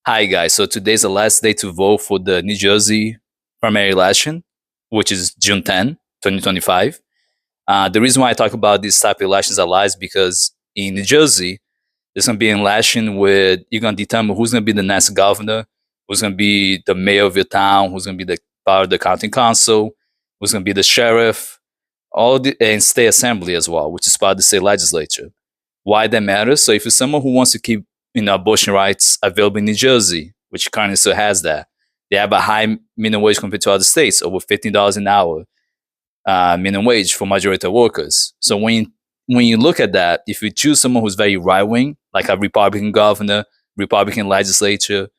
Hi guys, so today's the last day to vote for the New Jersey primary election, which is June 10, 2025. The reason why I talk about these type of elections a lot is because in New Jersey, there's going to be an election where you're going to determine who's going to be the next governor, who's going to be the mayor of your town, who's going to be the part of the county council, who's going to be the sheriff, and state assembly as well, which is part of the state legislature. Why that matters? So if you're someone who wants to keep abortion rights available in New Jersey, which currently still has that, they have a high minimum wage compared to other states, over $15 an hour minimum wage for majority of workers. So when you look at that, if you choose someone who's very right wing, like a Republican governor, Republican legislature,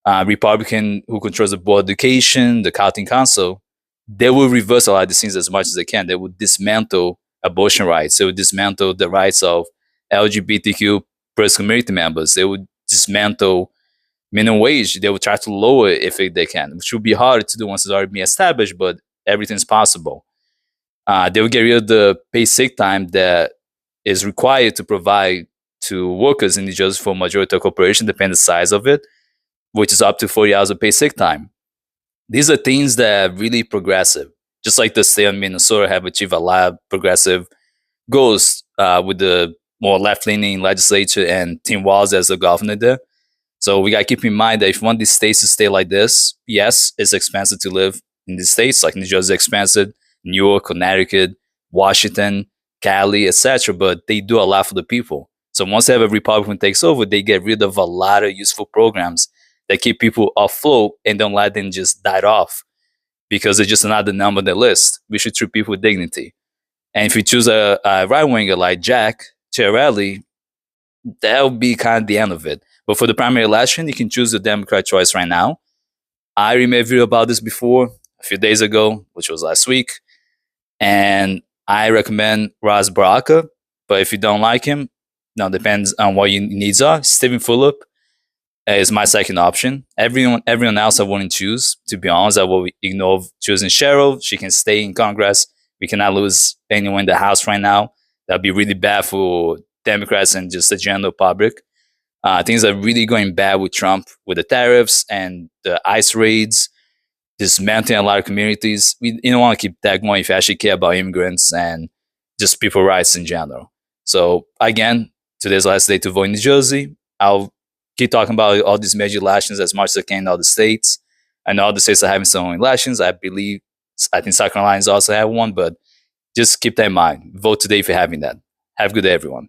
Republican who controls the board of education, the county council, they will reverse a lot of these things as much as they can. They will dismantle abortion rights. They will dismantle the rights of LGBTQ plus community members. They would dismantle minimum wage. They would try to lower it if they can, which would be harder to do once it's already been established, but everything's possible. They would get rid of the paid sick time that is required to provide to workers in New Jersey for majority of corporations, depending on the size of it, which is up to 40 hours of paid sick time. These are things that are really progressive. Just like the state of Minnesota have achieved a lot of progressive goals with the more left-leaning legislature and Tim Walz as the governor there. So we got to keep in mind that if one of these states to stay like this, yes, it's expensive to live in these states, like New Jersey is expensive, New York, Connecticut, Washington, Cali, etc. But they do a lot for the people. So once they have a Republican takes over, they get rid of a lot of useful programs that keep people afloat and don't let them just die off because they're just another number on the list. We should treat people with dignity. And if you choose a right winger like Jack Chiarelli, that'll be kind of the end of it. But for the primary election, you can choose the Democrat choice right now. I made a video about this before, a few days ago, which was last week. And I recommend Ras Baraka. But if you don't like him, now depends on what your needs are. Stephen Fulop is my second option. Everyone else I wouldn't choose. To be honest, I will ignore choosing Cheryl. She can stay in Congress. We cannot lose anyone in the House right now. That'd be really bad for Democrats and just the general public. Things are really going bad with Trump, with the tariffs and the ICE raids, dismantling a lot of communities. You don't want to keep that going if you actually care about immigrants and just people's rights in general. So again, today's the last day to vote in New Jersey. I'll keep talking about all these major elections as much as I can in all the states. I know all the states are having some elections. I think South Carolina's also have one, but just keep that in mind. Vote today if you're having that. Have a good day, everyone.